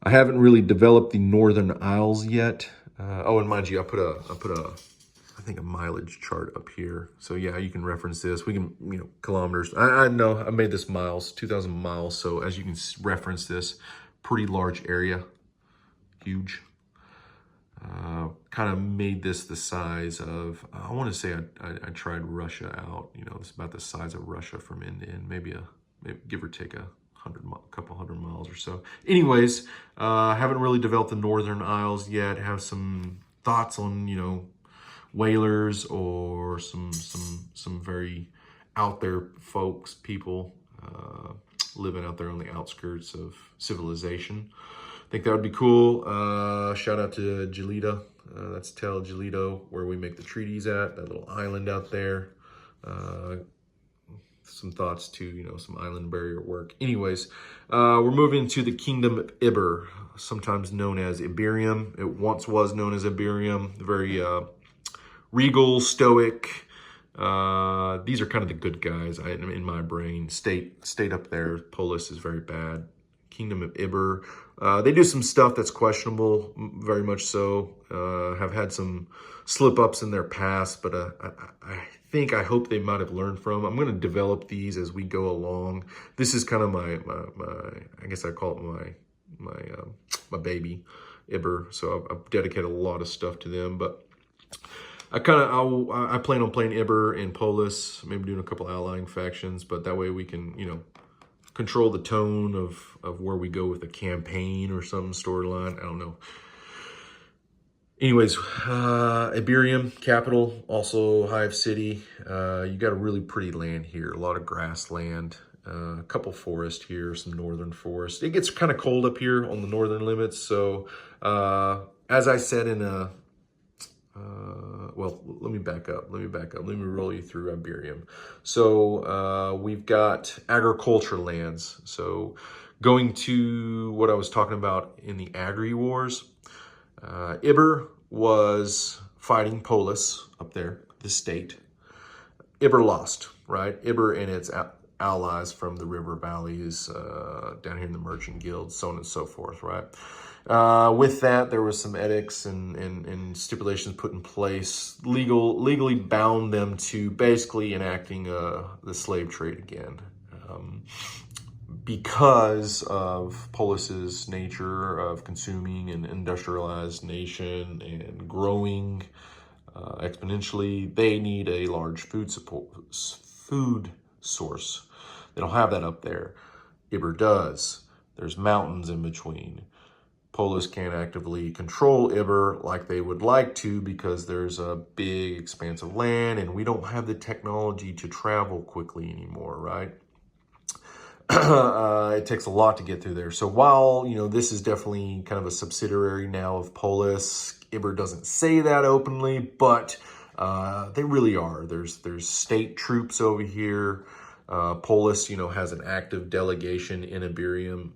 I haven't really developed the Northern Isles yet. Oh, and mind you, I put I think a mileage chart up here. So yeah, you can reference this. We can, kilometers. I know I made this miles, 2,000 miles. So as you can reference this, pretty large area, huge. Kind of made this the size of, I want to say I tried Russia out. It's about the size of Russia from end to end, maybe give or take a couple hundred miles or so. Anyways, haven't really developed the Northern Isles yet. Have some thoughts on, whalers or some very out there people living out there on the outskirts of civilization. I think that would be cool. Shout out to Gelida. That's Tel Gelito, where we make the treaties at, that little island out there. Some thoughts to, some island barrier work. Anyways, we're moving to the kingdom of Iber, sometimes known as Iberium. It once was known as Iberium. Very regal, stoic. These are kind of the good guys in my brain. State up there. Polis is very bad. Kingdom of Iber. They do some stuff that's questionable, very much so. Have had some slip-ups in their past, but I hope they might have learned from. I'm going to develop these as we go along. This is kind of my I guess I call it my baby, Iber. So I've dedicated a lot of stuff to them, but I plan on playing Iber and Polis, maybe doing a couple outlying factions, but that way we can, control the tone of where we go with a campaign or some storyline. I don't know. Anyways, Iberium, capital, also Hive City. You got a really pretty land here, a lot of grassland, a couple forests here, some northern forest. It gets kind of cold up here on the northern limits. So as I said in well, let me back up. Let me roll you through Iberium. So we've got agriculture lands. So going to what I was talking about in the Agri Wars, Iber was fighting Polis up there, the state. Iber lost, right? Iber and its allies from the river valleys, down here in the merchant guilds, so on and so forth, right? With that, there was some edicts and stipulations put in place, legally bound them to basically enacting the slave trade again. Because of Polis's nature of consuming an industrialized nation and growing exponentially, they need a large food source. They don't have that up there. Iber does. There's mountains in between. Polis can't actively control Iber like they would like to because there's a big expanse of land and we don't have the technology to travel quickly anymore, right? It takes a lot to get through there. So while, this is definitely kind of a subsidiary now of Polis, Iber doesn't say that openly, but they really are. There's state troops over here. Polis, has an active delegation in Iberium.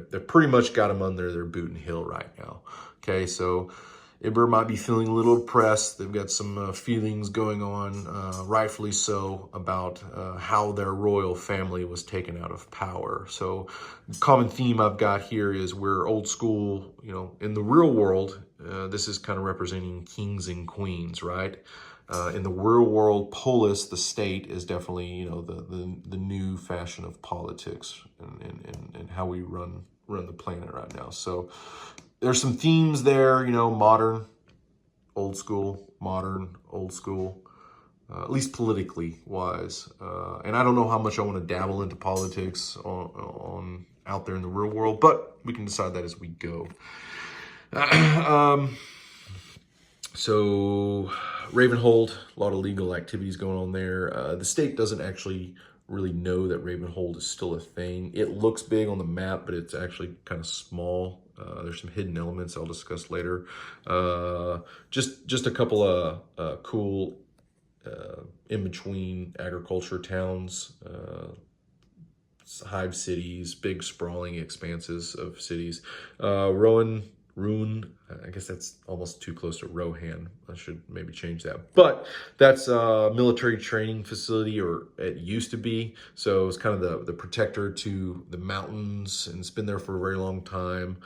They pretty much got them under their boot and heel right now. Okay, so Iber might be feeling a little oppressed. They've got some feelings going on, rightfully so, about how their royal family was taken out of power. So the common theme I've got here is we're old school, in the real world. This is kind of representing kings and queens, right? In the real world, Polis, the state, is definitely, the new fashion of politics and how we run the planet right now. So there's some themes there, modern, old school, modern, old school, at least politically wise. And I don't know how much I want to dabble into politics on out there in the real world, but we can decide that as we go. So Ravenhold, a lot of legal activities going on there. The state doesn't actually really know that Ravenhold is still a thing. It looks big on the map, but it's actually kind of small. There's some hidden elements I'll discuss later. Just a couple of cool in-between agriculture towns, hive cities, big sprawling expanses of cities. Ruin. I guess that's almost too close to Rohan. I should maybe change that. But that's a military training facility, or it used to be. So it's kind of the protector to the mountains, and it's been there for a very long time.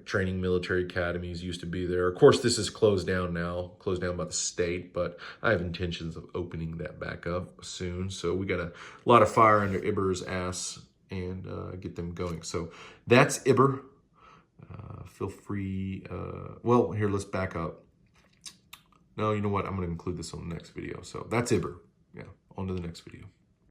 Training military academies used to be there. Of course, this is closed down now, closed down by the state, but I have intentions of opening that back up soon. So we got a lot of fire under Iber's ass and get them going. So that's Iber. Feel free. Well, here, let's back up. No, you know what? I'm going to include this on the next video. So that's Iber. Yeah, on to the next video.